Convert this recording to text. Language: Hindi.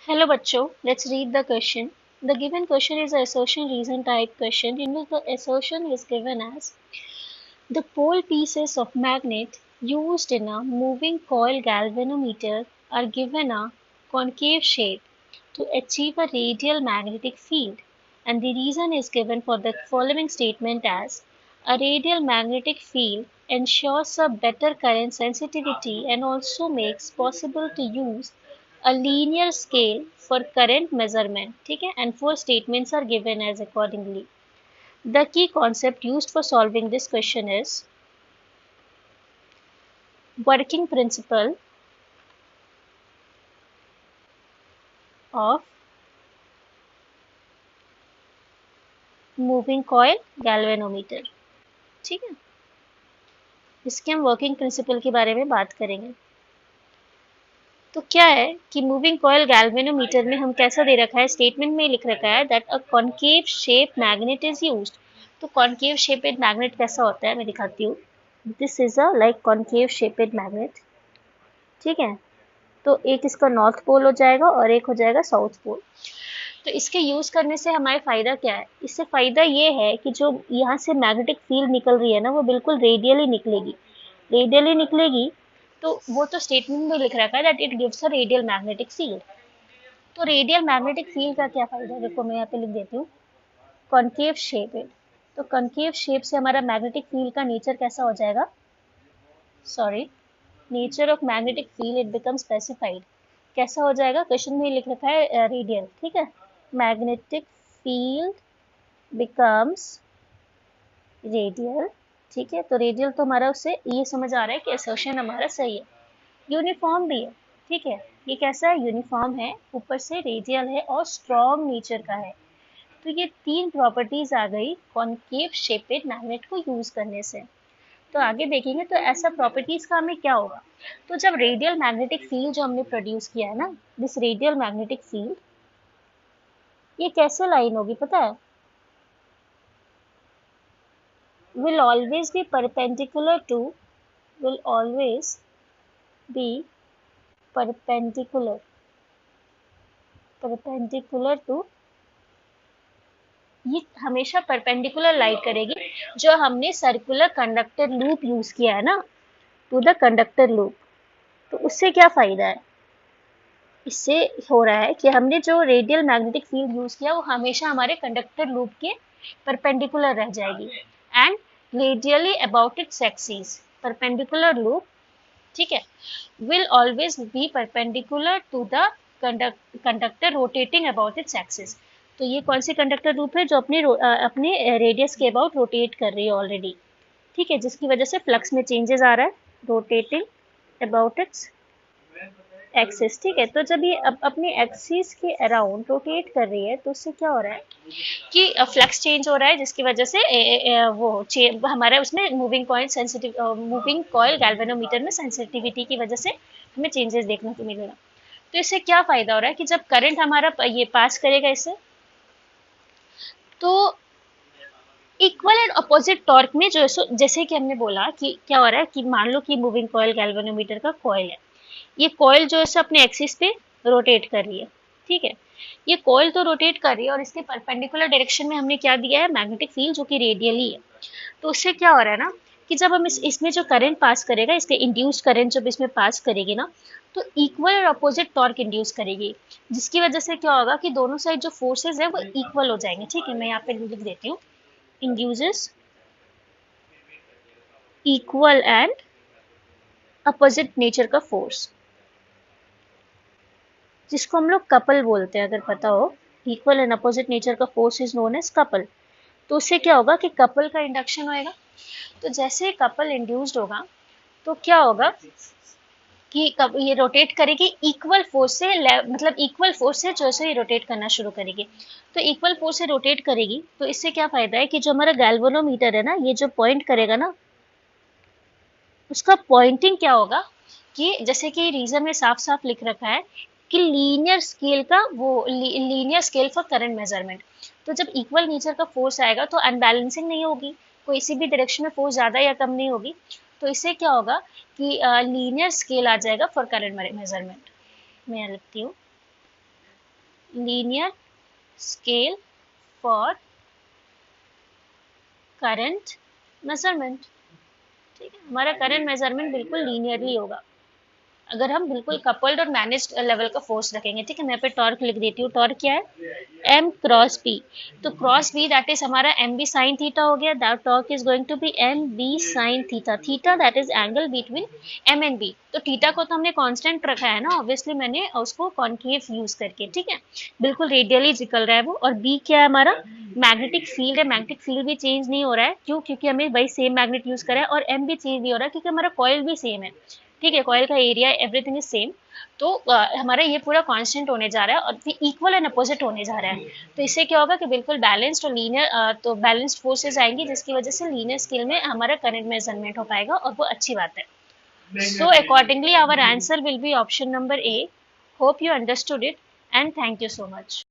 Hello बच्चों, let's read the question. The given question is a assertion reason type question in which the assertion is given as the pole pieces of magnet used in a moving coil galvanometer are given a concave shape to achieve a radial magnetic field, and the reason is given for the following statement as a radial magnetic field ensures a better current sensitivity and also makes possible to use a linear scale for current measurement. ठीक है, and four statements are given as accordingly. The key concept used for solving this question is working principle of moving coil galvanometer. ठीक है, इसके हम वर्किंग प्रिंसिपल के बारे में बात करेंगे। तो क्या है कि मूविंग कॉइल गैल्वेनोमीटर में हम कैसा दे रखा है, स्टेटमेंट में लिख रखा है that a concave shape magnet is used. तो कॉन्केव शेपेड मैग्नेट कैसा होता है मैं दिखाती हूँ। This is a like concave shaped magnet. ठीक है, तो एक इसका नॉर्थ पोल हो जाएगा और एक हो जाएगा साउथ पोल। तो इसके यूज करने से हमारे फायदा क्या है, इससे फायदा ये है कि जो यहाँ से मैग्नेटिक फील्ड निकल रही है ना, वो बिल्कुल रेडियली निकलेगी। रेडियली निकलेगी तो वो तो स्टेटमेंट में लिख रखा है that it gives a radial magnetic field. तो रेडियल मैग्नेटिक फील्ड का क्या फायदा है, देखो मैं यहाँ पे लिख देती हूँ, कॉन्केव शेप है। तो कॉन्केव शेप से हमारा मैग्नेटिक फील्ड का नेचर कैसा हो जाएगा, sorry, nature of magnetic field it become specified. कैसा हो जाएगा, क्वेश्चन में लिख रखा है रेडियल। ठीक है, मैग्नेटिक फील्ड बिकम्स रेडियल। ठीक है, तो रेडियल तो हमारा उससे ये समझ आ रहा है कि असर्शन हमारा सही है। यूनिफॉर्म भी है। ठीक है, ये कैसा है, यूनिफॉर्म है, ऊपर से रेडियल है और स्ट्रॉन्ग नेचर का है। तो ये तीन प्रॉपर्टीज आ गई कॉन्केव शेपेड मैग्नेट को यूज करने से। तो आगे देखेंगे तो ऐसा प्रॉपर्टीज का हमें क्या होगा। तो जब रेडियल मैग्नेटिक फील्ड जो हमने प्रोड्यूस किया है ना, दिस रेडियल मैग्नेटिक फील्ड, ये कैसे लाइन होगी पता है, will always be perpendicular to, will always be perpendicular, perpendicular to, ये हमेशा परपेंडिकुलर लाइट करेगी जो हमने सर्कुलर कंडक्टर लूप यूज किया है ना, टू द कंडक्टर लूप। तो उससे क्या फायदा है, इससे हो रहा है कि हमने जो रेडियल मैग्नेटिक फील्ड यूज किया वो हमेशा हमारे कंडक्टर लूप के परपेंडिकुलर रह जाएगी and radially about its axis. Perpendicular loop, ठीक है, will always be perpendicular to the conductor rotating about its axis। तो ये कौन सी कंडक्टर लूप है जो अपने रेडियस के अबाउट रोटेट कर रही है ऑलरेडी। ठीक है, जिसकी वजह से फ्लक्स में चेंजेस आ रहा है, रोटेटिंग अबाउट इट्स एक्सिस। ठीक है, तो जब ये अपने एक्सिस के अराउंड रोटेट कर रही है तो उससे क्या हो रहा है कि फ्लक्स चेंज हो रहा है, जिसकी वजह से हमारा उसमें मूविंग कॉइल गैल्वेनोमीटर में सेंसिटिविटी की वजह से हमें चेंजेस देखने को मिलेगा। तो इससे क्या फायदा हो रहा है कि जब करंट हमारा ये पास करेगा इससे, तो इक्वल एंड अपोजिट टॉर्क में जो जैसे कि हमने बोला कि क्या हो रहा है कि मान लो कि मूविंग कॉइल गैल्वेनोमीटर का कॉइल है, ये कॉइल जो है अपने एक्सिस पे रोटेट कर रही है। ठीक है, ये कॉइल तो रोटेट कर रही है और इसके परपेंडिकुलर डायरेक्शन में हमने क्या दिया है, मैग्नेटिक फील्ड जो कि रेडियली है। तो उससे क्या हो रहा है ना कि जब हम इसमें जो करंट पास करेगा, इसके इंड्यूस्ड करंट जब इसमें पास करेगी ना, तो इक्वल और अपोजिट टॉर्क इंड्यूस करेगी, जिसकी वजह से क्या होगा कि दोनों साइड जो फोर्सेज है वो इक्वल हो जाएंगे। ठीक है, मैं यहाँ पे लिख देती हूँ, induces equal and opposite nature का फोर्स, जिसको हम लोग कपल बोलते हैं, अगर पता हो। इक्वल एंड अपोजिट नेचर का force is known as couple. तो उससे क्या होगा कि कपल का इंडक्शन होएगा। तो जैसे कपल इंड्यूस्ड होगा तो क्या होगा कि ये रोटेट करेगी इक्वल फोर्स से, मतलब इक्वल फोर्स से जो है ये रोटेट करना शुरू करेगी। तो इक्वल फोर्स से रोटेट करेगी तो इससे क्या फायदा है कि जो हमारा गैल्वेनोमीटर है ना, ये जो पॉइंट करेगा ना, उसका पॉइंटिंग क्या होगा कि जैसे कि रीजन में साफ साफ लिख रखा है कि लीनियर स्केल का वो linear scale for current measurement. तो जब इक्वल नेचर का फोर्स आएगा तो अनबैलेंसिंग नहीं होगी, कोई सी भी डायरेक्शन में फोर्स ज़्यादा या कम नहीं होगी। तो इससे क्या होगा कि लीनियर स्केल आ जाएगा फॉर करंट मेजरमेंट। मैं लिखती हूँ, linear scale for current measurement. ठीक है, हमारा करंट मेजरमेंट बिल्कुल लीनियरली होगा अगर हम बिल्कुल कपल्ड और मैनेज्ड लेवल का फोर्स रखेंगे। ठीक है, मैं पे टॉर्क लिख देती हूँ। टॉर्क क्या है? M cross B. तो क्रॉस बी दैट इज हमारा एम बी साइन थीटा हो गया। That torque is going to be M B sine theta. Theta that is angle between M and B. तो थीटा को तो हमने कांस्टेंट रखा है ना, ऑब्वियसली मैंने उसको कॉन्केव यूज करके। ठीक है, बिल्कुल रेडियली निकल रहा है वो। और बी क्या है हमारा? मैग्नेटिक फील्ड है। मैग्नेटिक फील्ड भी चेंज नहीं हो रहा है, क्यों? क्योंकि हमें वही सेम मैग्नेट यूज करा है। और एम भी चेंज नहीं हो रहा है क्योंकि हमारा कॉइल भी सेम है। ठीक है, कॉइल का एरिया एवरीथिंग इज सेम। तो हमारा ये पूरा कांस्टेंट होने जा रहा है और फिर इक्वल एंड अपोजिट होने जा रहा है। तो इससे क्या होगा कि बिल्कुल बैलेंस्ड और लीनियर, तो बैलेंस्ड फोर्सेस आएंगी जिसकी वजह से लीनियर स्केल में हमारा करंट मेजरमेंट हो पाएगा और वो अच्छी बात है। So accordingly our answer will be option number A. Hope you understood it and thank you so much.